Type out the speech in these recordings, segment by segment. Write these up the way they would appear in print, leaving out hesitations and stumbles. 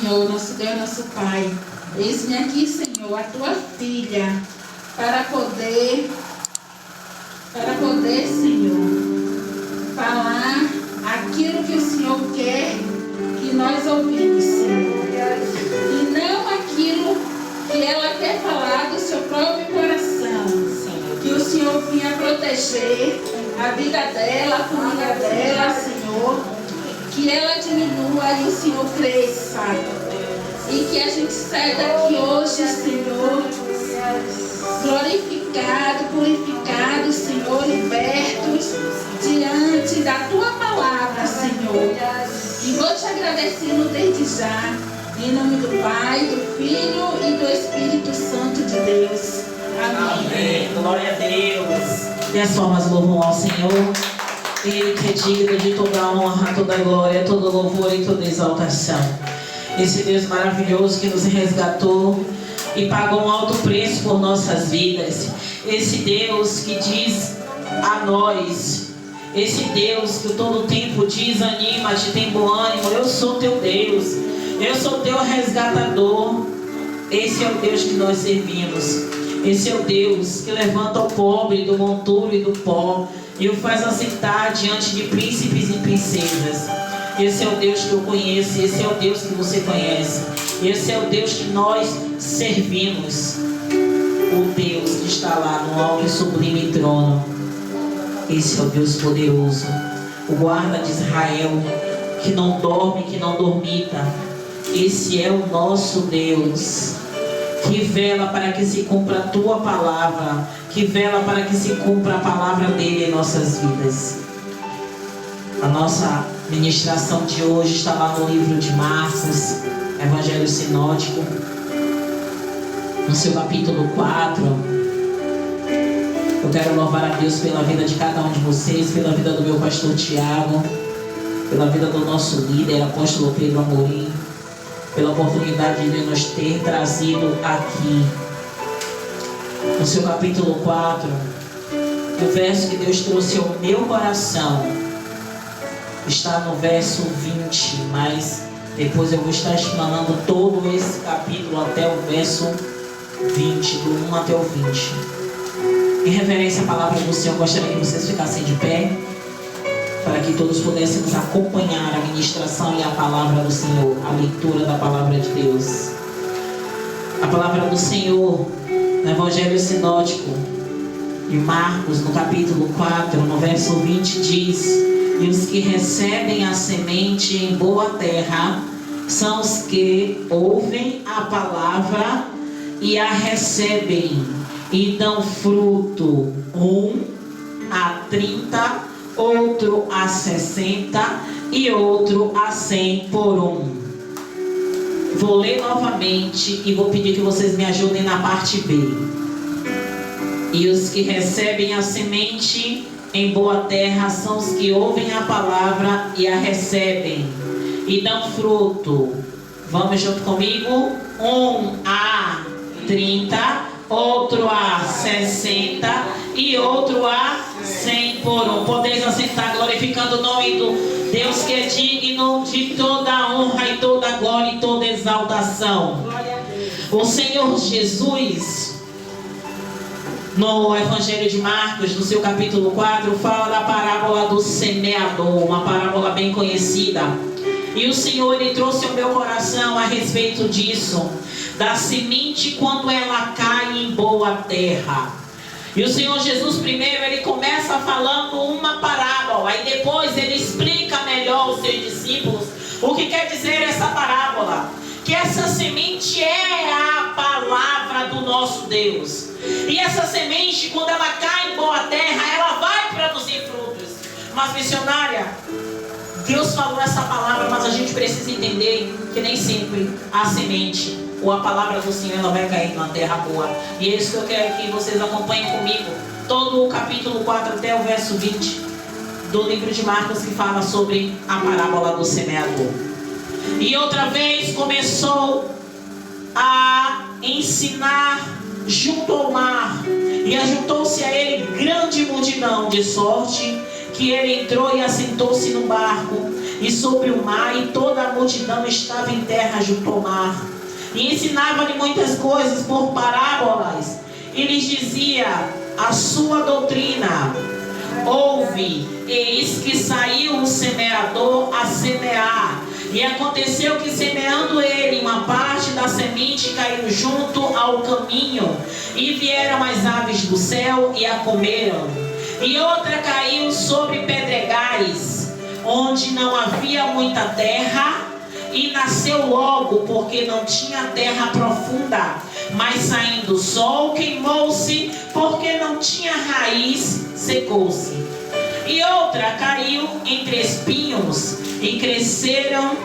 Senhor, nosso Deus, nosso Pai. Eis-me aqui, Senhor, a tua filha, para poder, Senhor, falar aquilo que o Senhor quer que nós ouvimos, Senhor. E não aquilo que ela quer falar do seu próprio coração, Senhor. Que o Senhor venha proteger a vida dela, a família dela, Senhor. Que ela diminua e o Senhor cresça. E que a gente saia daqui hoje, Senhor, glorificado, purificado, Senhor, libertos diante da tua palavra, Senhor. E vou te agradecendo desde já, em nome do Pai, do Filho e do Espírito Santo de Deus. Amém. Amém. Glória a Deus. E as formas louvam ao Senhor. Ele que é digno de toda a honra, toda a glória, todo louvor e toda exaltação. Esse Deus maravilhoso que nos resgatou e pagou um alto preço por nossas vidas. Esse Deus que diz a nós, esse Deus que todo tempo diz: anima-te, tem bom ânimo, eu sou teu Deus, eu sou teu resgatador. Esse é o Deus que nós servimos. Esse é o Deus que levanta o pobre do monturo e do pó e o faz assentar diante de príncipes e princesas. Esse é o Deus que eu conheço, esse é o Deus que você conhece. Esse é o Deus que nós servimos. O Deus que está lá no alto e sublime trono. Esse é o Deus poderoso, o guarda de Israel, que não dorme, que não dormita. Esse é o nosso Deus, que vela para que se cumpra a tua palavra, que vela para que se cumpra a palavra dele em nossas vidas. A nossa ministração de hoje está lá no livro de Marcos, Evangelho Sinótico, no seu capítulo 4. Eu quero louvar a Deus pela vida de cada um de vocês, pela vida do meu pastor Tiago, pela vida do nosso líder, apóstolo Pedro Amorim, pela oportunidade de nos ter trazido aqui. No seu capítulo 4, o verso que Deus trouxe ao meu coração está no verso 20, mas depois eu vou estar explanando todo esse capítulo até o verso 20, do 1 até o 20. Em reverência à palavra do Senhor, gostaria que vocês ficassem de pé, para que todos pudéssemos acompanhar a ministração e a palavra do Senhor, a leitura da palavra de Deus. A palavra do Senhor no Evangelho Sinótico de Marcos, no capítulo 4, no verso 20, diz: e os que recebem a semente em boa terra são os que ouvem a palavra e a recebem e dão fruto, 30, outro a 60 e outro a 100 por um. Vou ler novamente e vou pedir que vocês me ajudem na parte B. E os que recebem a semente em boa terra são os que ouvem a palavra e a recebem e dão fruto. Vamos junto comigo? 30, outro a 60 e outro a 100 por um. Podeis assentar, glorificando o nome do Deus que é digno de toda honra e toda glória e toda exaltação. O Senhor Jesus, no Evangelho de Marcos, no seu capítulo 4, fala da parábola do semeador, uma parábola bem conhecida. E o Senhor, Ele trouxe ao meu coração a respeito disso, da semente quando ela cai em boa terra. E o Senhor Jesus primeiro, Ele começa falando uma parábola, e depois Ele explica melhor aos seus discípulos o que quer dizer essa parábola. Que essa semente é a palavra do nosso Deus. E essa semente, quando ela cai em boa terra, ela vai produzir frutos. Mas, missionária, Deus falou essa palavra, mas a gente precisa entender que nem sempre a semente ou a palavra do Senhor ela vai cair numa terra boa. E é isso que eu quero que vocês acompanhem comigo. Todo o capítulo 4 até o verso 20 do livro de Marcos, que fala sobre a parábola do semeador. E outra vez começou a ensinar junto ao mar, e ajuntou-se a ele grande multidão, de sorte que ele entrou e assentou-se no barco, e sobre o mar, e toda a multidão estava em terra junto ao mar. E ensinava-lhe muitas coisas por parábolas, e lhes dizia a sua doutrina. Ouve, eis que saiu um semeador a semear. E aconteceu que, semeando ele, uma parte da semente caiu junto ao caminho, e vieram as aves do céu e a comeram. E outra caiu sobre pedregais, onde não havia muita terra, e nasceu logo, porque não tinha terra profunda. Mas saindo o sol, queimou-se, porque não tinha raiz, secou-se. E outra caiu entre espinhos, e crescendo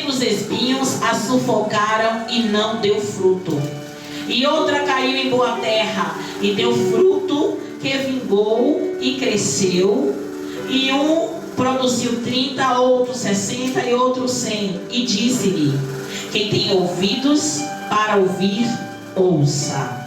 os espinhos, a sufocaram e não deu fruto. E outra caiu em boa terra, e deu fruto, que vingou e cresceu. E um produziu 30, outro 60 e outro 100. E disse-lhe: quem tem ouvidos para ouvir, ouça.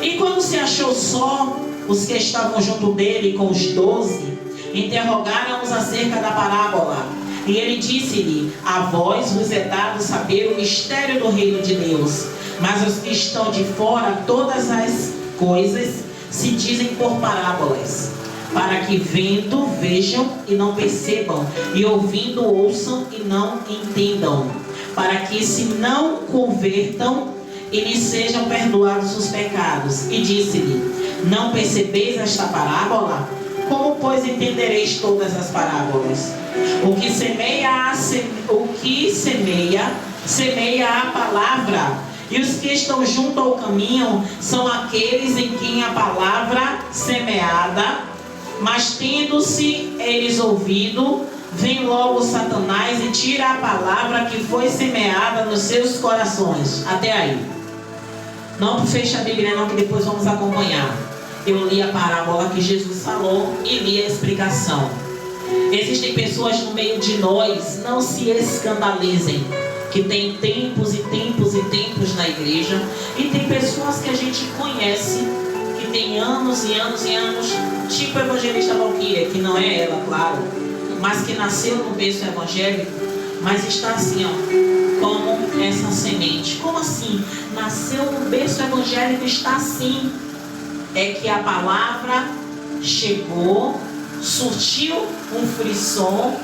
E quando se achou só, os que estavam junto dele com os 12 interrogaram-os acerca da parábola. E ele disse-lhe: a vós vos é dado saber o mistério do reino de Deus, mas os que estão de fora, todas as coisas se dizem por parábolas, para que vendo vejam e não percebam, e ouvindo ouçam e não entendam, para que se não convertam e lhes sejam perdoados os pecados. E disse-lhe: não percebeis esta parábola? Como, pois, entendereis todas as parábolas? O que semeia a palavra, e os que estão junto ao caminho são aqueles em quem a palavra semeada, mas tendo-se eles ouvido, vem logo Satanás e tira a palavra que foi semeada nos seus corações. Até aí. Não feche a Bíblia não, que depois vamos acompanhar. Eu li a parábola que Jesus falou e li a explicação. Existem pessoas no meio de nós, não se escandalizem, que tem tempos e tempos e tempos na igreja, e tem pessoas que a gente conhece, que tem anos e anos e anos, tipo a evangelista Valquíria, que não é ela, claro, mas que nasceu no berço evangélico, mas está assim, ó, como essa semente. Como assim? Nasceu no berço evangélico, está assim. É que a palavra chegou, surtiu um frisson,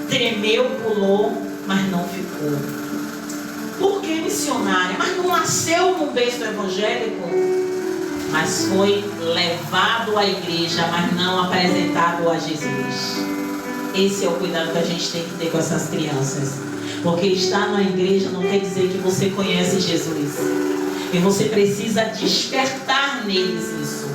tremeu, pulou, mas não ficou. Por que missionária? Mas não nasceu no berço evangélico, mas foi levado à igreja, mas não apresentado a Jesus. Esse é o cuidado que a gente tem que ter com essas crianças. Porque estar na igreja não quer dizer que você conhece Jesus. E você precisa despertar neles isso.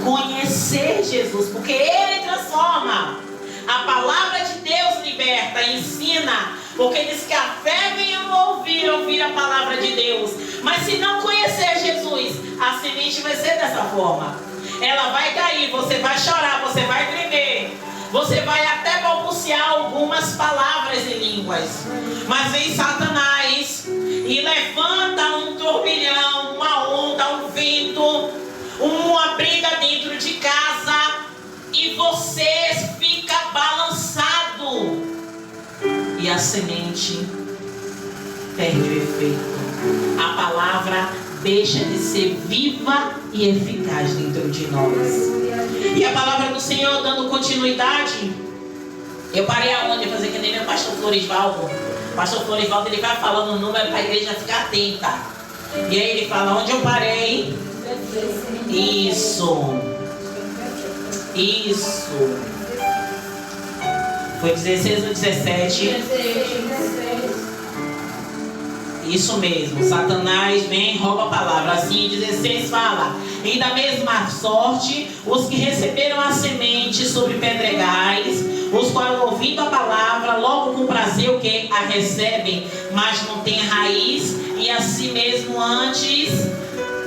Conhecer Jesus, porque Ele transforma. A palavra de Deus liberta, ensina. Porque diz que a fé vem ao ouvir a palavra de Deus. Mas se não conhecer Jesus, a semente vai ser dessa forma. Ela vai cair, você vai chorar, você vai tremer. Você vai até balbuciar algumas palavras em línguas. Mas vem Satanás e levanta um turbilhão, uma onda, um vento, uma briga dentro de casa, e você fica balançado. E a semente perde o efeito. A palavra deixa de ser viva e eficaz dentro de nós. E a palavra do Senhor, dando continuidade, eu parei aonde? Eu fazer que nem meu pastor Florisvaldo. O pastor Florisvaldo, ele vai falando o número para a igreja ficar atenta. E aí ele fala: onde eu parei? Isso. Foi 16 ou 17? Isso mesmo. Satanás vem e rouba a palavra. Assim, 16 fala: e da mesma sorte, os que receberam a semente sobre pedregais, os quais, ouvindo a palavra, logo com prazer o que a recebem, mas não tem raiz, e assim mesmo antes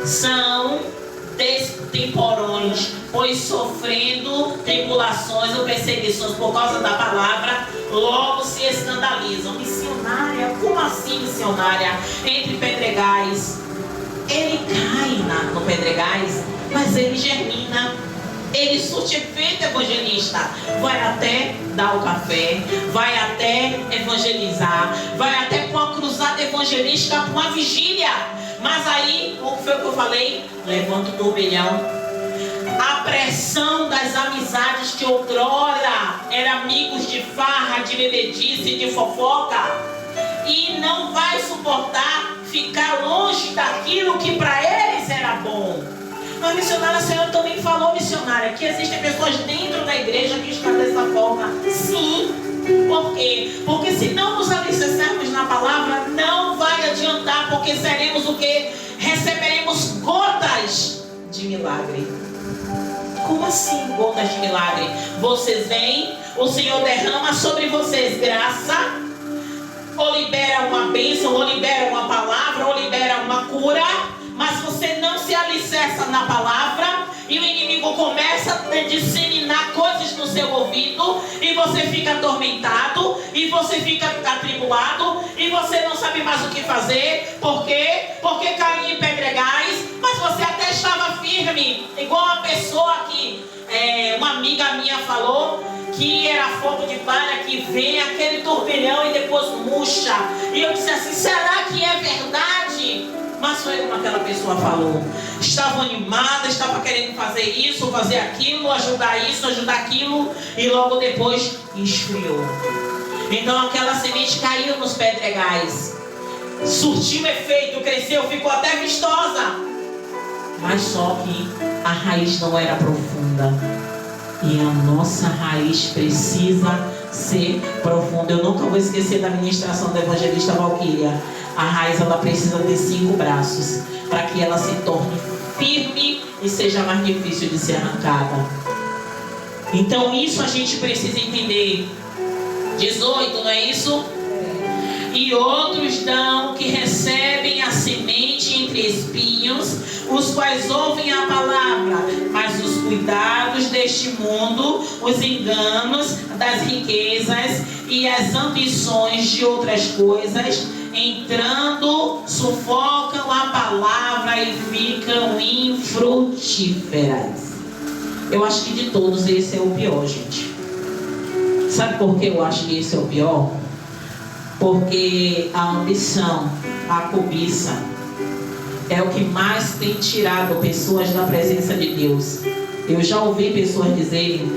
são temporões, pois sofrendo tribulações ou perseguições por causa da palavra, logo se escandalizam. Missionária? Como assim missionária? Entre pedregais. Ele cai no pedregais, mas ele germina. Ele surte efeito evangelista. Vai até dar o café, vai até evangelizar, vai até para uma cruzada evangelística, para uma vigília. Mas aí, o que foi que eu falei? Levanta o turbilhão. A pressão das amizades que outrora eram amigos de farra, de bebedice, de fofoca, e não vai suportar ficar longe daquilo que para eles era bom. Mas missionária, a senhora também falou, missionária, que existem pessoas dentro da igreja que estão dessa forma. Sim. Por quê? Porque se não nos alicercermos na palavra, não vai adiantar, porque seremos o quê? Receberemos gotas de milagre. Como assim gotas de milagre? Vocês vêm, o Senhor derrama sobre vocês graça, ou libera uma bênção, ou libera uma palavra, ou libera uma cura, mas você não se alicerça na palavra, e o inimigo começa a disseminar coisas no seu ouvido, e você fica atormentado, e você fica atribulado, e você não sabe mais o que fazer. Por quê? Porque caiu em pedregais, mas você até estava firme, igual uma pessoa que uma amiga minha falou, que era fogo de palha, que vem aquele turbilhão e depois murcha. E eu disse assim, será que é verdade? Mas foi como aquela pessoa falou. Estava animada, estava querendo fazer isso, fazer aquilo, ajudar isso, ajudar aquilo, e logo depois esfriou. Então aquela semente caiu nos pedregais, surtiu efeito, cresceu, ficou até vistosa, mas só que a raiz não era profunda. E a nossa raiz precisa ser profunda. Eu nunca vou esquecer da ministração da evangelista Valquíria. A raiz, ela precisa ter 5 braços para que ela se torne firme e seja mais difícil de ser arrancada. Então isso a gente precisa entender. 18, não é isso? E outros dão que recebem a semente entre espinhos, os quais ouvem a palavra, mas os cuidados deste mundo, os enganos das riquezas e as ambições de outras coisas, entrando, sufocam a palavra e ficam infrutíferas. Eu acho que de todos esse é o pior, gente. Sabe por que eu acho que esse é o pior? Porque a ambição, a cobiça, é o que mais tem tirado pessoas da presença de Deus. Eu já ouvi pessoas dizerem,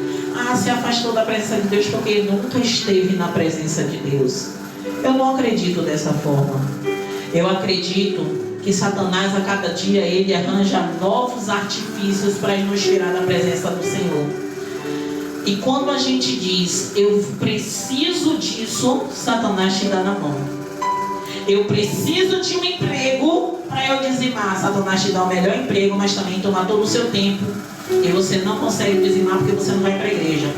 se afastou da presença de Deus porque nunca esteve na presença de Deus. Eu não acredito dessa forma. Eu acredito que Satanás, a cada dia, ele arranja novos artifícios para nos tirar da presença do Senhor. E quando a gente diz, eu preciso disso, Satanás te dá na mão. Eu preciso de um emprego para eu dizimar. Satanás te dá o melhor emprego, mas também toma todo o seu tempo. E você não consegue dizimar porque você não vai para a igreja.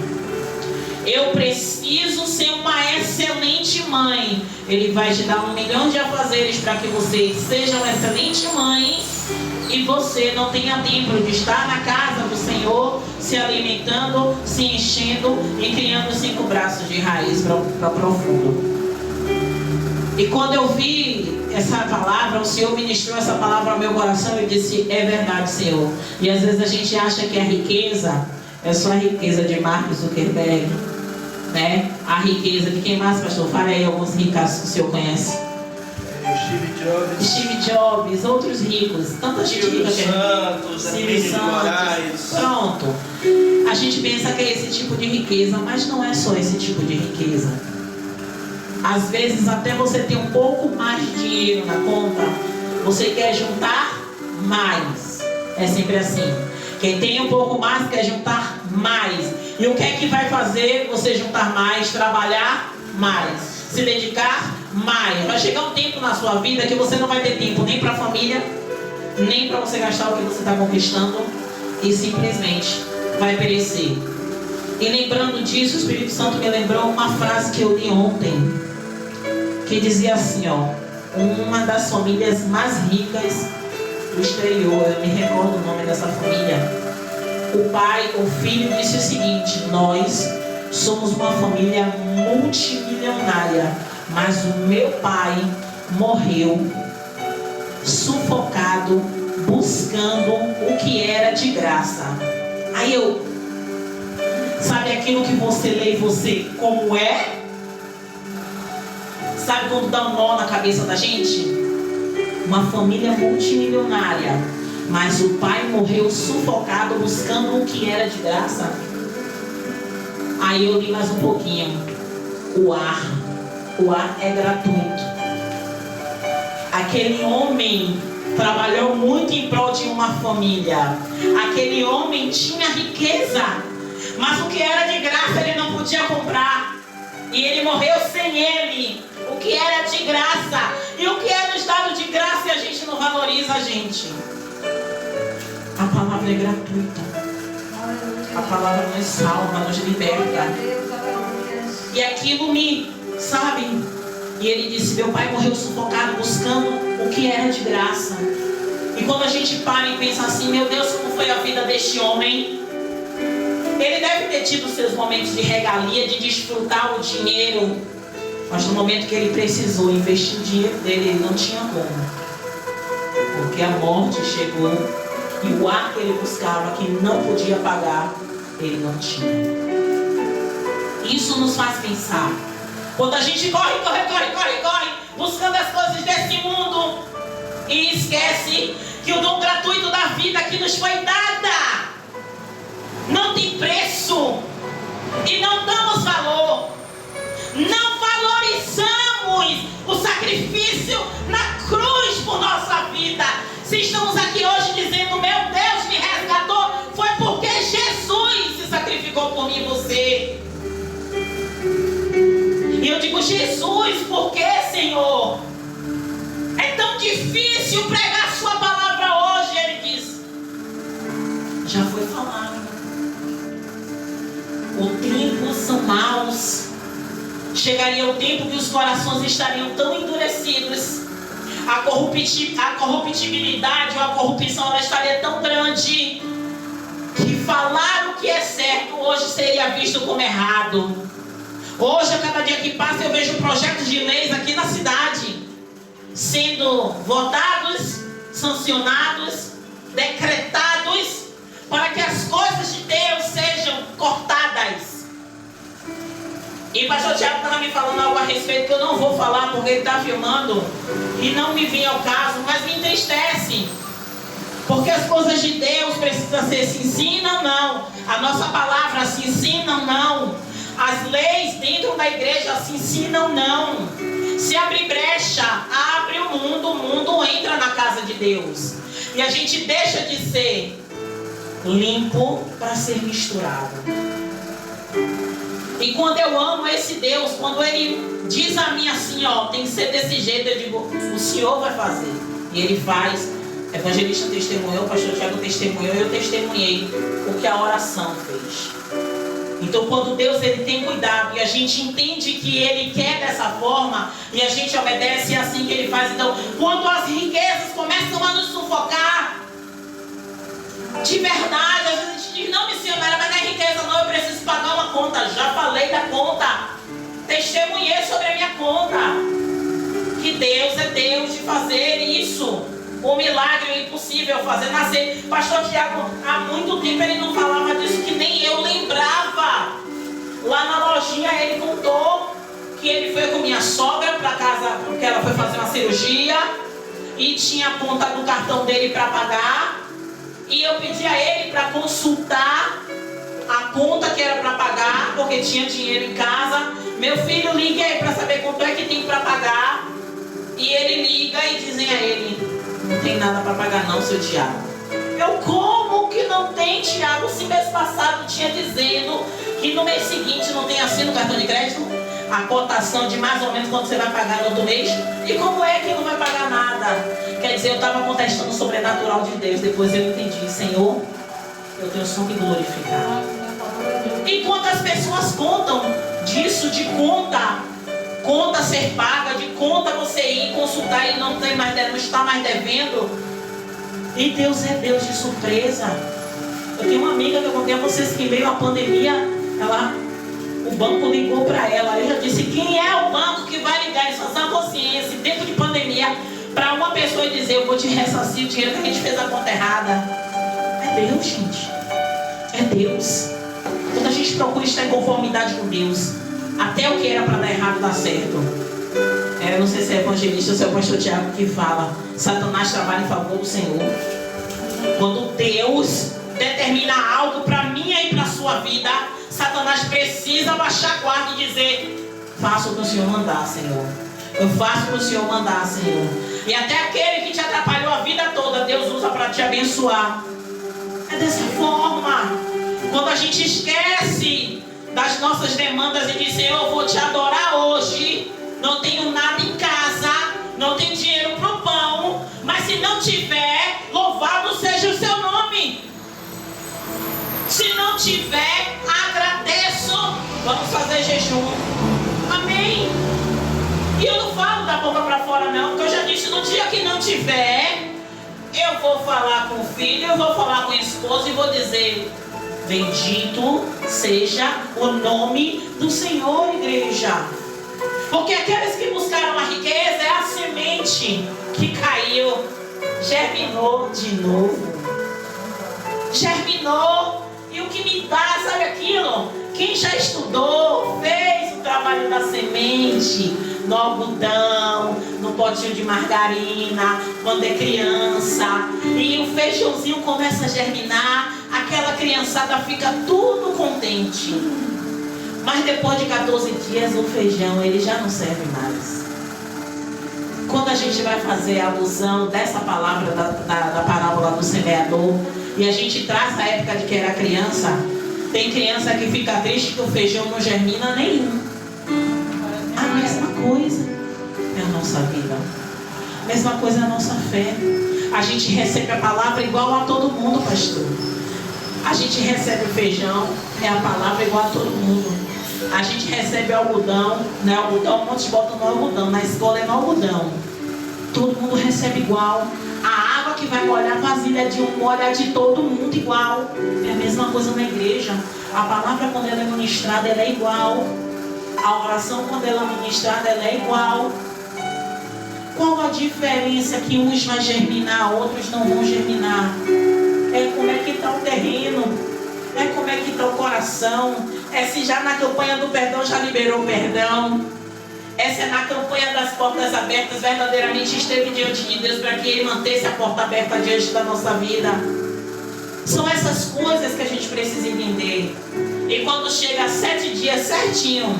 Eu preciso ser uma excelente mãe. Ele vai te dar 1 milhão de afazeres para que você seja uma excelente mãe e você não tenha tempo de estar na casa do Senhor, se alimentando, se enchendo e criando 5 braços de raiz para profundo. E quando eu vi essa palavra, o Senhor ministrou essa palavra ao meu coração, eu disse, é verdade, Senhor. E às vezes a gente acha que a riqueza é só a riqueza de Mark Zuckerberg, né? A riqueza de quem mais, pastor? Fala aí alguns ricaços que o Senhor conhece. Steve Jobs, outros ricos, tanta gente rica que é Silvio Santos. Pronto. A gente pensa que é esse tipo de riqueza, mas não é só esse tipo de riqueza. Às vezes até você tem um pouco mais de dinheiro na conta, você quer juntar mais. É sempre assim. Quem tem um pouco mais quer juntar mais. E o que é que vai fazer você juntar mais? Trabalhar mais, se dedicar mais. Vai chegar um tempo na sua vida que você não vai ter tempo nem para a família, nem para você gastar o que você está conquistando, e simplesmente vai perecer. E lembrando disso, o Espírito Santo me lembrou uma frase que eu li ontem, que dizia assim, uma das famílias mais ricas do exterior, eu me recordo o nome dessa família. O filho disse o seguinte: nós somos uma família multimilionária, mas o meu pai morreu sufocado, buscando o que era de graça. Aí eu aquilo que você lê e você como é. Sabe quando dá um nó na cabeça da gente? Uma família multimilionária, mas o pai morreu sufocado buscando o que era de graça. Aí eu li mais um pouquinho. O ar é gratuito. Aquele homem trabalhou muito em prol de uma família. Aquele homem tinha riqueza, mas o que era de graça ele não podia comprar. E ele morreu sem ele. O que era de graça. E o que é nos dado de graça e a gente não valoriza, gente. A palavra é gratuita. A palavra nos salva, nos liberta. E aquilo sabe? E ele disse, meu pai morreu sufocado buscando o que era de graça. E quando a gente para e pensa assim, meu Deus, como foi a vida deste homem? Ele deve ter tido seus momentos de regalia, de desfrutar o dinheiro. Mas no momento que ele precisou investir o dinheiro dele, ele não tinha como. Porque a morte chegou e o ar que ele buscava, que não podia pagar, ele não tinha. Isso nos faz pensar. Quando a gente corre, buscando as coisas desse mundo e esquece que o dom gratuito da vida que nos foi dada não tem preço e não damos valor. Não valorizamos o sacrifício na cruz por nossa vida. Se estamos aqui hoje dizendo, meu Deus me resgatou, foi porque Jesus se sacrificou por mim e você. E eu digo, Jesus, por que, Senhor? É tão difícil pregar sua palavra hoje. Ele diz, já foi falado. Os tempos são maus. Chegaria o tempo que os corações estariam tão endurecidos. A corruptibilidade ou a corrupção ela estaria tão grande que falar o que é certo hoje seria visto como errado. Hoje, a cada dia que passa, eu vejo projetos de leis aqui na cidade sendo votados, sancionados, decretados para que as coisas de Deus sejam cortadas. E o pastor Tiago estava me falando algo a respeito que eu não vou falar porque ele está filmando e não me vem ao caso, mas me entristece. Porque as coisas de Deus precisam ser sim ou não. A nossa palavra sim ou não. As leis dentro da igreja sim ou não. Se abre brecha, abre o mundo entra na casa de Deus. E a gente deixa de ser limpo para ser misturado. E quando eu amo esse Deus, quando Ele diz a mim assim, ó, tem que ser desse jeito, eu digo, o Senhor vai fazer. E Ele faz. O evangelista testemunhou, o pastor Tiago testemunhou, e eu testemunhei o que a oração fez. Então quando Deus Ele tem cuidado e a gente entende que Ele quer dessa forma e a gente obedece, é assim que Ele faz. Então quando as riquezas começam a nos sufocar, de verdade, às vezes a gente diz, não, missionária, mas não é riqueza não, eu preciso pagar uma conta. Já falei da conta, testemunhei sobre a minha conta, que Deus é Deus de fazer isso. O milagre é impossível, fazer nascer. Pastor Tiago, há muito tempo ele não falava disso, que nem eu lembrava. Lá na lojinha ele contou que ele foi com minha sogra para casa, porque ela foi fazer uma cirurgia e tinha a conta do cartão dele para pagar. E eu pedi a ele para consultar a conta que era para pagar, porque tinha dinheiro em casa. Meu filho, ligue aí para saber quanto é que tem para pagar. E ele liga e dizem a ele, não tem nada para pagar não, seu Tiago. Eu, como que não tem, Tiago? Se mês passado tinha dizendo que no mês seguinte não tem assim no cartão de crédito a cotação de mais ou menos quanto você vai pagar no outro mês. E como é que não vai pagar nada? Quer dizer, eu estava contestando o sobrenatural de Deus. Depois eu entendi, Senhor, eu tenho só que glorificar. E quantas pessoas contam disso, de conta ser paga, de conta você ir consultar e não está mais devendo. E Deus é Deus de surpresa. Eu tenho uma amiga que eu contei a vocês que veio a pandemia, o banco ligou para ela. Eu já disse, quem é o banco que vai ligar em sua sã consciência, em tempo de pandemia, para uma pessoa e dizer, eu vou te ressarcir o dinheiro que a gente fez a conta errada? É Deus, gente. É Deus. Quando a gente procura estar em conformidade com Deus, até o que era para dar errado dá certo. Eu não sei se é evangelista ou se é o pastor Tiago que fala: Satanás trabalha em favor do Senhor. Quando Deus determina algo para minha e para a sua vida, Satanás precisa baixar a guarda e dizer: faça o que o Senhor mandar, Senhor. Eu faço o que o Senhor mandar, Senhor. E até aquele que te atrapalhou a vida toda, Deus usa para te abençoar. É dessa forma. Quando a gente esquece das nossas demandas e diz: Senhor, eu vou te adorar hoje. Não tenho nada em casa, não tenho dinheiro para o pão, mas se não tiver, louvado seja o seu nome. Se não tiver, agradeço. Vamos fazer jejum. Amém. E eu não falo da boca para fora não, porque eu já disse: no dia que não tiver, eu vou falar com o filho, eu vou falar com a esposa e vou dizer: bendito seja o nome do Senhor, igreja. Porque aqueles que buscaram a riqueza é a semente que caiu, germinou de novo. Germinou. E o que me dá, sabe aquilo? Quem já estudou, fez o trabalho da semente no algodão, no potinho de margarina, quando é criança, e o feijãozinho começa a germinar, aquela criançada fica tudo contente. Mas depois de 14 dias o feijão ele já não serve mais. Quando a gente vai fazer a alusão dessa palavra da parábola do semeador, e a gente traz a época de que era criança, tem criança que fica triste que o feijão não germina nenhum. A mesma coisa é a nossa vida. A mesma coisa é a nossa fé. A gente recebe a palavra igual a todo mundo, pastor. A gente recebe o feijão, é a palavra igual a todo mundo. A gente recebe algodão, não é algodão, muitos botam no algodão, na escola é no algodão. Todo mundo recebe igual. A água que vai molhar a vasilha de um molha de todo mundo igual. É a mesma coisa na igreja. A palavra quando ela é ministrada, ela é igual. A oração quando ela é ministrada, ela é igual. Qual a diferença que uns vai germinar, outros não vão germinar? É como é que está o terreno. É como é que está o coração. É se já na campanha do perdão já liberou o perdão. É se na campanha das portas abertas verdadeiramente esteve diante de Deus para que Ele mantesse a porta aberta diante da nossa vida. São essas coisas que a gente precisa entender. E quando chega a 7 dias certinho,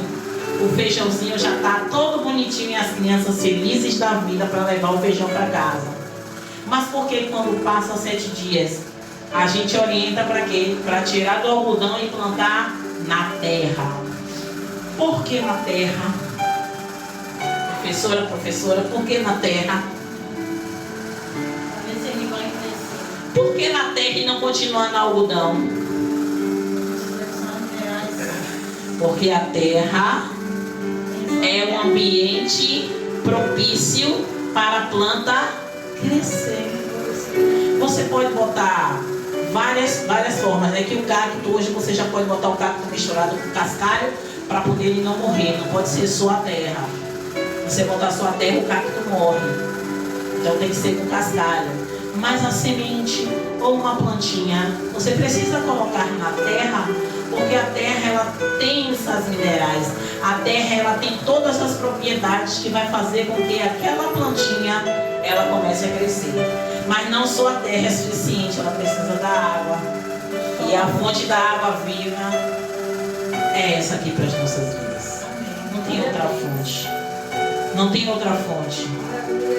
o feijãozinho já está todo bonitinho e as crianças felizes da vida para levar o feijão para casa. Mas por que quando passa 7 dias, a gente orienta para quê? Para tirar do algodão e plantar na terra. Por que na terra? Professora, por que na terra? Por que na terra e não continuar no algodão? Porque a terra é um ambiente propício para a planta crescer. Você pode botar várias formas, né? Que o cacto, hoje você já pode botar o cacto misturado com cascalho para poder ele não morrer. Não pode ser só a terra. Você botar só a terra, o cacto morre. Então tem que ser com cascalho. Mas a semente ou uma plantinha, você precisa colocar na terra, porque a terra ela tem essas minerais. A terra ela tem todas as propriedades que vai fazer com que aquela plantinha ela comece a crescer. Mas não só a terra é suficiente, ela precisa da água. E a fonte da água viva é essa aqui para as nossas vidas. Não tem outra fonte. Não tem outra fonte.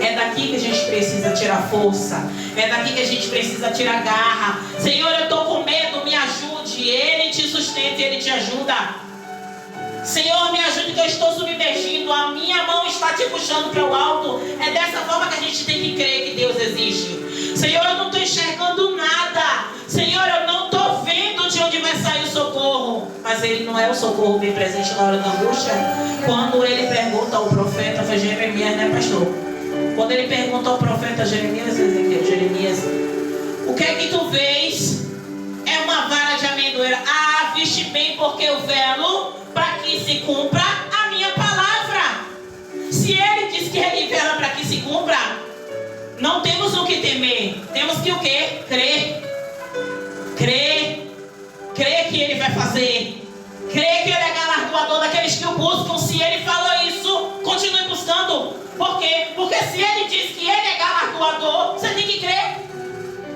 É daqui que a gente precisa tirar força. É daqui que a gente precisa tirar garra. Senhor, eu estou com medo, me ajude. Ele te sustenta, Ele te ajuda. Senhor, me ajude que eu estou submergindo. A minha mão está te puxando para o alto. É dessa forma que a gente tem que crer que Deus existe. Senhor, eu não estou enxergando nada. Senhor, eu não estou vendo de onde vai sair o socorro. Mas Ele não é o socorro bem presente na hora da angústia. Quando Ele pergunta ao profeta, foi Jeremias, né, pastor? Quando Ele pergunta ao profeta Jeremias, Ezequiel, Jeremias, o que é que tu vês? É uma vara de amendoeira. Ah, viste bem, porque eu velo para que se cumpra a minha palavra. Se Ele diz que Ele vela para que se cumpra, não temos o que temer. Temos que o quê? Crer. Crer. Crer crê que Ele vai fazer. Crê que Ele é galardoador daqueles que o buscam. Se Ele falou isso, continue buscando. Por quê? Porque se Ele diz que Ele é galardoador, você tem que crer.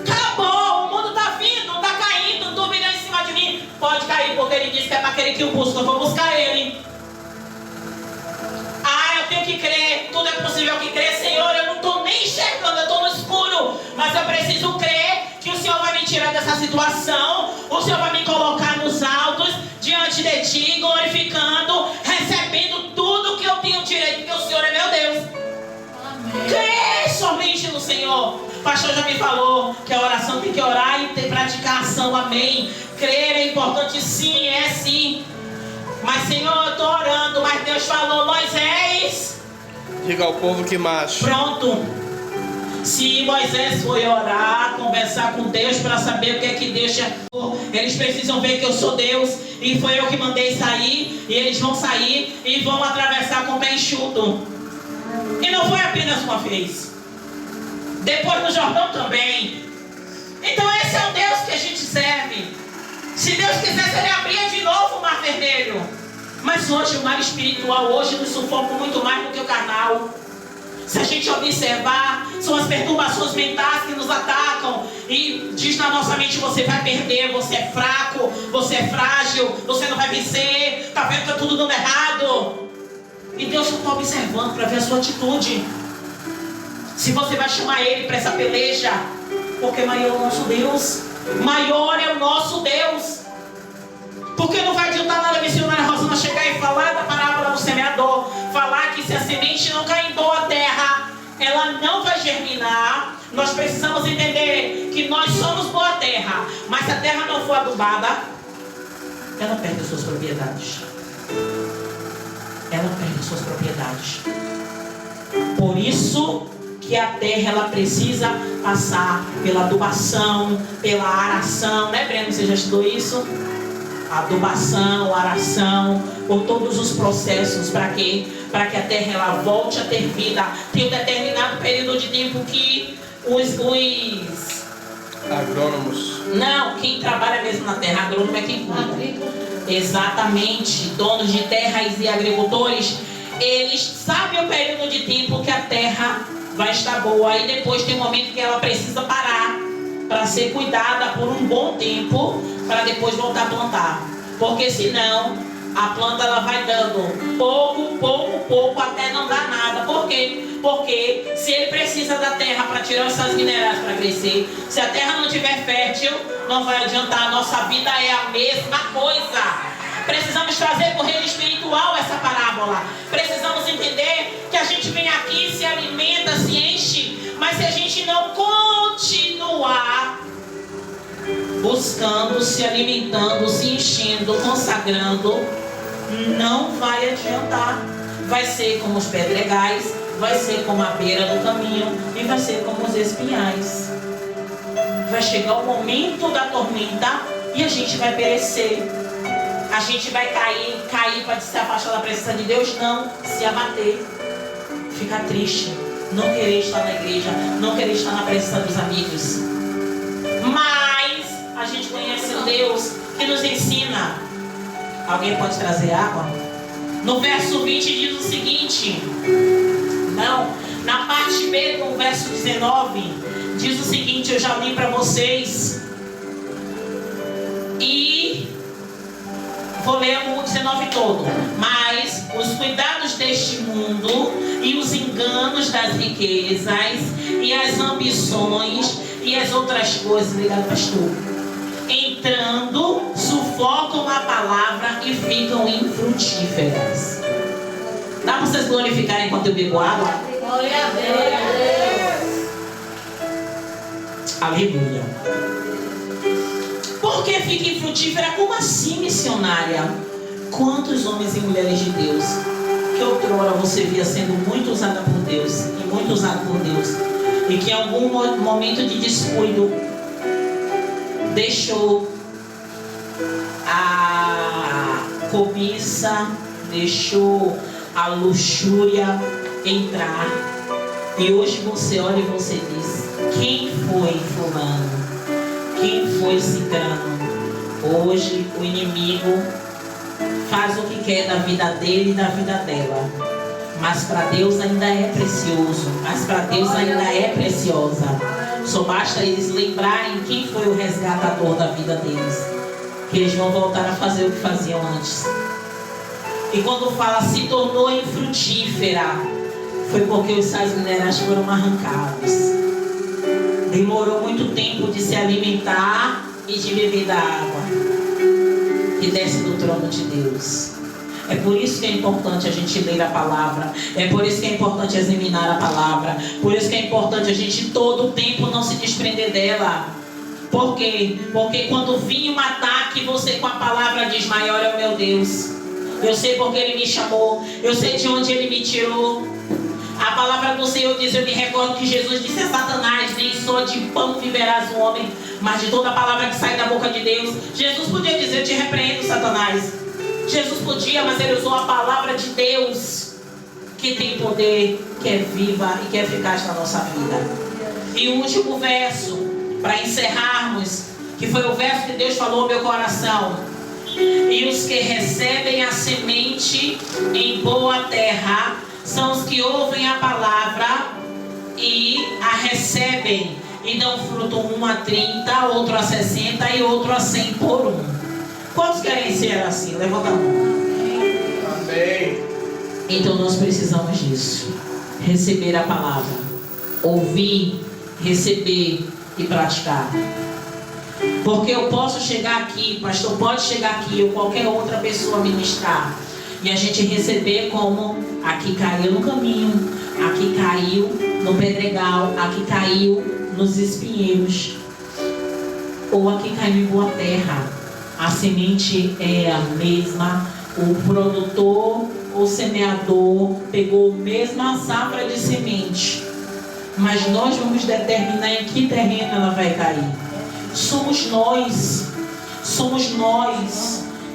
Acabou, o mundo está vindo, está caindo, dúvida em cima de mim. Pode cair, porque Ele diz que é para aquele que o busca. Eu vou buscar Ele. Eu tenho que crer, tudo é possível que crer. Senhor, eu não estou nem enxergando, eu estou no escuro, mas eu preciso crer que o Senhor vai me tirar dessa situação, o Senhor vai me colocar nos altos, diante de Ti, glorificando, recebendo tudo que eu tenho direito, porque o Senhor é meu Deus. Amém. Crer somente no Senhor. O pastor já me falou que a oração tem que orar e praticar a ação, amém. Crer é importante, sim, é sim. Mas Senhor, eu estou orando, mas Deus falou, Moisés, diga ao povo que marche. Pronto. Se Moisés foi orar, conversar com Deus para saber o que é que Deus chamou, eles precisam ver que eu sou Deus e foi eu que mandei sair, e eles vão sair e vão atravessar com o pé enxuto. E não foi apenas uma vez, depois no Jordão também. Então esse é o Deus que a gente serve. Se Deus quisesse, Ele abria de novo o mar vermelho. Mas hoje o mar espiritual hoje nos sufoca muito mais do que o carnal. Se a gente observar, são as perturbações mentais que nos atacam e diz na nossa mente: você vai perder, você é fraco, você é frágil, você não vai vencer, está vendo que está tudo dando errado. E Deus só está observando para ver a sua atitude. Se você vai chamar Ele para essa peleja, porque maior é o nosso Deus. Maior é o nosso Deus. Porque não vai adiantar nada a missionária Rosana chegar e falar da parábola do semeador, falar que se a semente não cair em boa terra, ela não vai germinar. Nós precisamos entender que nós somos boa terra, mas se a terra não for adubada, ela perde as suas propriedades. Ela perde as suas propriedades. Por isso que a terra ela precisa passar pela adubação, pela aração, né, Breno? Você já estudou isso? Adubação, aração, por todos os processos, para quê? Para que a terra ela volte a ter vida. Tem um determinado período de tempo que os agrônomos. Não, quem trabalha mesmo na terra, agrônomo é quem cuida. Exatamente, donos de terras e agricultores, eles sabem o período de tempo que a terra vai estar boa. Aí depois tem um momento que ela precisa parar para ser cuidada por um bom tempo, para depois voltar a plantar. Porque senão a planta ela vai dando pouco até não dar nada. Por quê? Porque se ele precisa da terra para tirar essas minerais para crescer, se a terra não estiver fértil, não vai adiantar. A nossa vida é a mesma coisa. Precisamos trazer para o reino espiritual essa parábola. Precisamos entender que a gente vem aqui, se alimenta, se enche, mas se a gente não continuar buscando, se alimentando, se enchendo, consagrando, não vai adiantar. Vai ser como os pedregais, vai ser como a beira do caminho e vai ser como os espinhais. Vai chegar o momento da tormenta e a gente vai perecer. A gente vai cair para se afastar da presença de Deus? Não, se abater, ficar triste, não querer estar na igreja, não querer estar na presença dos amigos. Mas a gente conhece um Deus que nos ensina. Alguém pode trazer água? No verso 20 diz o seguinte, na parte B do verso 19, diz o seguinte, eu já li para vocês. E vou ler o 19 todo. Mas os cuidados deste mundo e os enganos das riquezas e as ambições e as outras coisas, obrigado, pastor, entrando, sufocam a palavra e ficam infrutíferas. Dá para vocês glorificarem enquanto eu bebo água? Glória a Deus. Aleluia. Por que fica infrutífera? Como assim, missionária? Quantos homens e mulheres de Deus que outrora você via sendo muito usada por Deus e muito usado por Deus, e que em algum momento de descuido deixou a cobiça, deixou a luxúria entrar, e hoje você olha e você diz: quem foi fulano? Quem foi cicrano? Hoje o inimigo faz o que quer da vida dele e da vida dela. Mas para Deus ainda é precioso. Mas para Deus ainda é preciosa. Só basta eles lembrarem quem foi o resgatador da vida deles, que eles vão voltar a fazer o que faziam antes. E quando fala se tornou infrutífera, foi porque os sais minerais foram arrancados. Demorou muito tempo de se alimentar e de beber da água que desce do trono de Deus. É por isso que é importante a gente ler a palavra. É por isso que é importante examinar a palavra. Por isso que é importante a gente todo o tempo não se desprender dela. Por quê? Porque quando vir um ataque, você com a palavra diz: maior é o meu Deus. Eu sei porque Ele me chamou. Eu sei de onde Ele me tirou. A palavra do Senhor diz: eu me recordo que Jesus disse a Satanás: nem só de pão viverás o homem, mas de toda a palavra que sai da boca de Deus. Jesus podia dizer: eu te repreendo, Satanás. Jesus podia, mas Ele usou a palavra de Deus, que tem poder, que é viva e que é eficaz na nossa vida. E o último verso, para encerrarmos, que foi o verso que Deus falou ao meu coração: e os que recebem a semente em boa terra são os que ouvem a palavra e a recebem e dão fruto, um a 30, outro a 60 e outro a 100 por um. Quantos querem ser assim? Levanta a mão. Amém. Então nós precisamos disso. Receber a palavra, ouvir, receber e praticar. Porque eu posso chegar aqui, pastor pode chegar aqui, ou qualquer outra pessoa ministrar, e a gente receber como: aqui caiu no caminho, aqui caiu no pedregal, aqui caiu nos espinheiros, ou aqui caiu em boa terra. A semente é a mesma, o produtor, o semeador pegou a mesma safra de semente, mas nós vamos determinar em que terreno ela vai cair. Somos nós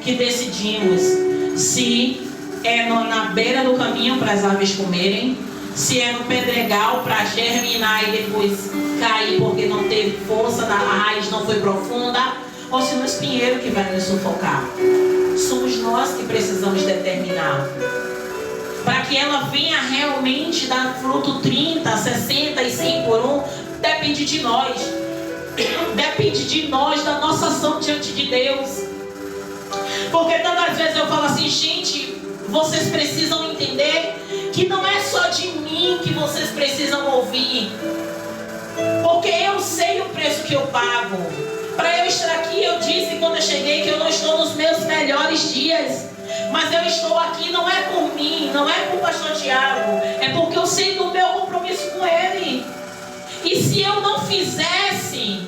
que decidimos se é na beira do caminho para as aves comerem, se é no pedregal para germinar e depois cair porque não teve força, a raiz não foi profunda, ou se no espinheiro que vai nos sufocar. Somos nós que precisamos determinar. Para que ela venha realmente dar fruto 30, 60 e 100 por um, depende de nós. Depende de nós, da nossa ação diante de Deus. Porque tantas vezes eu falo assim: gente, vocês precisam entender que não é só de mim que vocês precisam ouvir. Porque eu sei o preço que eu pago. Para eu estar aqui, eu disse quando eu cheguei que eu não estou nos meus melhores dias. Mas eu estou aqui não é por mim, não é por o pastor Tiago, é porque eu sei do meu compromisso com ele. E se eu não fizesse,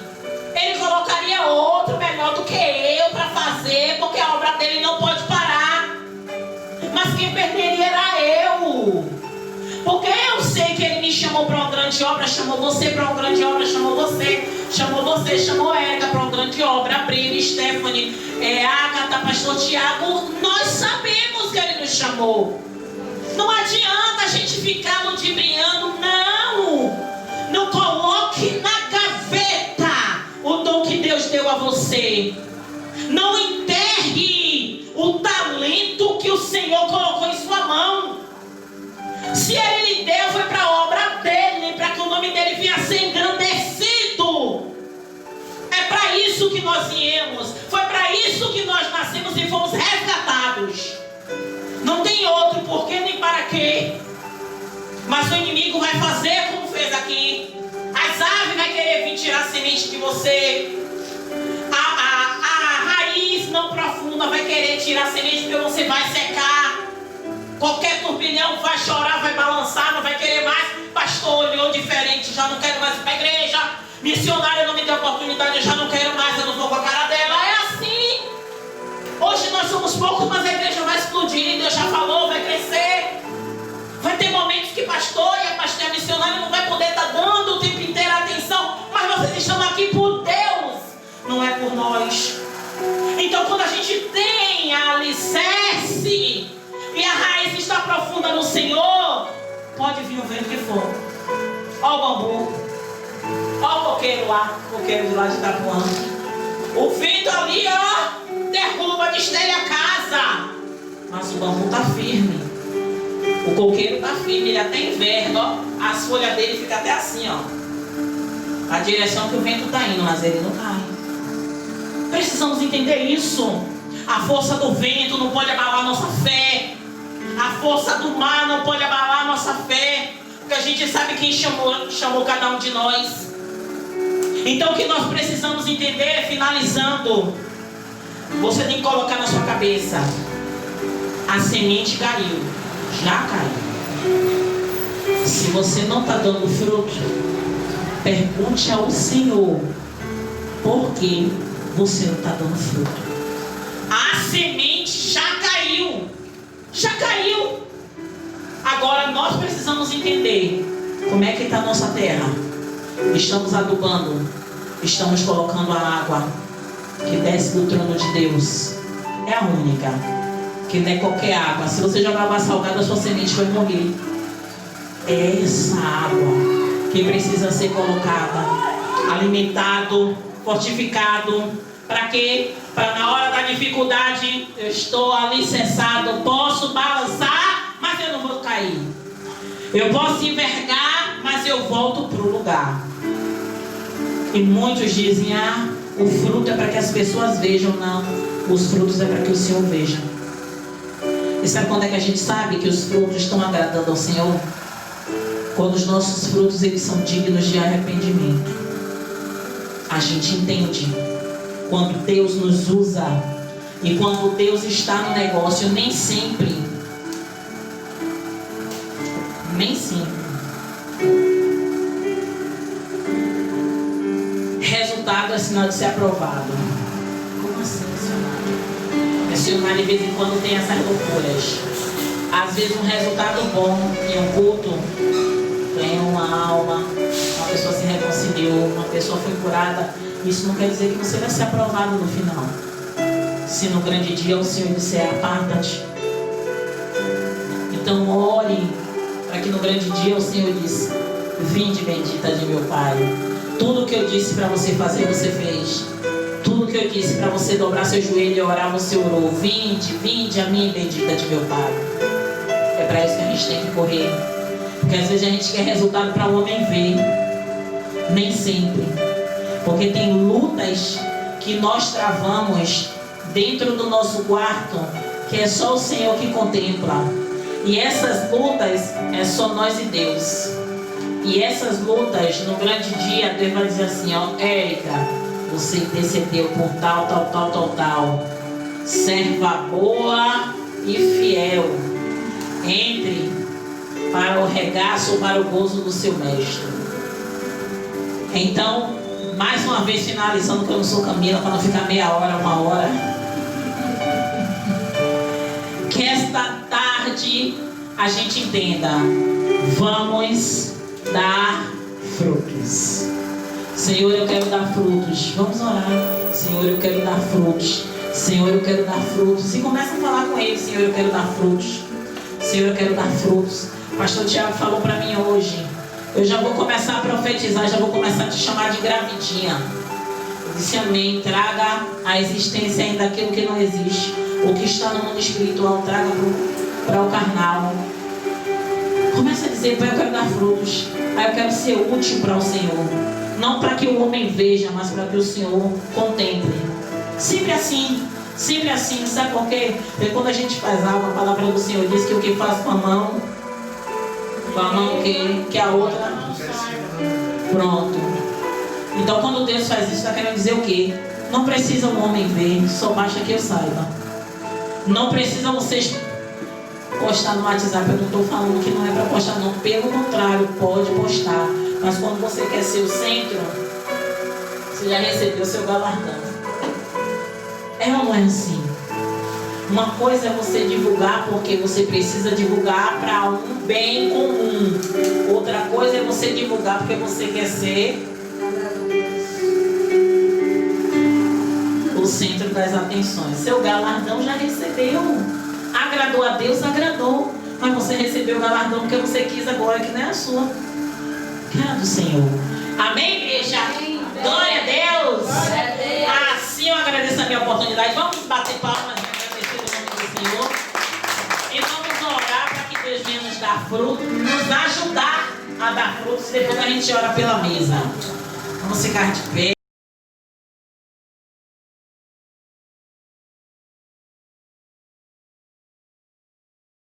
ele colocaria outro melhor do que eu para fazer, porque a obra dele não pode parar. Mas quem perderia era eu. Porque eu sei que ele me chamou para uma grande obra, chamou você para uma grande obra, chamou chamou Érica para uma grande obra, a Brina, Stephanie, Agatha, pastor Tiago. Nós sabemos que ele nos chamou. Não adianta a gente ficar ludibriando, não. Não coloque na gaveta o dom que Deus deu a você. Não enterre o talento que o Senhor colocou em sua mão. Se Ele lhe deu, foi para a obra dele, para que o nome dele venha a ser engrandecido. É para isso que nós viemos. Foi para isso que nós nascemos e fomos resgatados. Não tem outro porquê nem para quê. Mas o inimigo vai fazer como fez aqui. As aves vão querer vir tirar a semente de você. A raiz não profunda vai querer tirar a semente porque você vai secar. Qualquer turbilhão vai chorar, vai balançar, não vai querer mais. Pastor olhou diferente, já não quero mais ir para a igreja. Missionária não me deu oportunidade, eu já não quero mais, eu não vou com a cara dela. É assim. Hoje nós somos poucos, mas a igreja vai explodir. Deus já falou, vai crescer. Vai ter momentos que pastor e a missionária não vai poder estar dando o tempo inteiro atenção. Mas vocês estão aqui por Deus, não é por nós. Então quando a gente tem a alicerce e a raiz está profunda no Senhor, pode vir o vento que for. Olha o bambu, olha o coqueiro lá, o coqueiro de lá de Itapuã. O vento ali, ó, derruba, destelha a casa. Mas o bambu está firme. O coqueiro está firme, ele até inverno, ó. As folhas dele ficam até assim, ó. A direção que o vento está indo, mas ele não cai. Precisamos entender isso. A força do vento não pode abalar a nossa fé. A força do mar não pode abalar a nossa fé. Porque a gente sabe quem chamou cada um de nós. Então o que nós precisamos entender, finalizando, você tem que colocar na sua cabeça: a semente caiu, já caiu. Se você não está dando fruto, pergunte ao Senhor por que você não está dando fruto. A semente já caiu. Já caiu. Agora nós precisamos entender como é que está a nossa terra. Estamos adubando, estamos colocando a água que desce do trono de Deus. É a única, que não é qualquer água. Se você jogar água salgada, a sua semente vai morrer. É essa água que precisa ser colocada, alimentado, fortificado. Para quê? Para na hora da dificuldade, eu estou alicerçado, posso balançar, mas eu não vou cair. Eu posso envergar, mas eu volto para o lugar. E muitos dizem: ah, o fruto é para que as pessoas vejam. Não, os frutos é para que o Senhor veja. E sabe quando é que a gente sabe que os frutos estão agradando ao Senhor? Quando os nossos frutos, eles são dignos de arrependimento. A gente entende quando Deus nos usa. E quando Deus está no negócio, nem sempre. Resultado é sinal de ser aprovado. Como assim, missionário? Missionário de vez em quando tem essas loucuras. Às vezes um resultado bom em um culto, ganhou uma alma, uma pessoa se reconciliou, uma pessoa foi curada. Isso não quer dizer que você vai ser aprovado no final. Se no grande dia o Senhor disser: aparta-te. Então ore para que no grande dia o Senhor diz: vinde bendita de meu Pai. Tudo que eu disse para você fazer, você fez. Tudo que eu disse para você dobrar seu joelho e orar, você orou. Vinde a mim bendita de meu Pai. É para isso que a gente tem que correr. Porque às vezes a gente quer resultado para o homem ver. Nem sempre. Porque tem lutas que nós travamos dentro do nosso quarto, que é só o Senhor que contempla. E essas lutas é só nós e Deus. E essas lutas, no grande dia, Deus vai dizer assim: ó, Érica, você intercedeu por tal. Serva boa e fiel. Entre para o regaço, para o gozo do seu mestre. Então, mais uma vez finalizando, que eu não sou Camila, para não ficar meia hora, uma hora. Que esta tarde a gente entenda: vamos dar frutos. Senhor, eu quero dar frutos. Vamos orar. Senhor, eu quero dar frutos. Senhor, eu quero dar frutos. E começa a falar com ele: Senhor, eu quero dar frutos. Senhor, eu quero dar frutos. O pastor Tiago falou para mim hoje: eu já vou começar a profetizar, já vou começar a te chamar de gravidinha. Eu disse amém. Traga à existência ainda aquilo que não existe. O que está no mundo espiritual, traga para o carnal. Começa a dizer: Pai, eu quero dar frutos. Pai, eu quero ser útil para o Senhor. Não para que o homem veja, mas para que o Senhor contemple. Sempre assim. Sempre assim. Sabe por quê? Porque quando a gente faz algo, a palavra do Senhor diz que o que faz com a mão que a outra. Pronto. Então quando Deus faz isso, está querendo dizer o quê? Não precisa o homem ver, só basta que eu saiba. Não precisa vocês postar no WhatsApp. Eu não estou falando que não é para postar, não. Pelo contrário, pode postar. Mas quando você quer ser o centro, você já recebeu o seu galardão. É ou não é assim? Uma coisa é você divulgar porque você precisa divulgar para um bem comum. Outra coisa é você divulgar porque você quer ser o centro das atenções. Seu galardão já recebeu. Agradou a Deus, agradou. Mas você recebeu o galardão porque você quis agora, que não é a sua. Que é do Senhor. Amém, igreja? Glória a Deus. Glória a Deus. Assim dar fruto, nos ajudar a dar frutos. Depois a gente ora pela mesa. Vamos ficar de pé.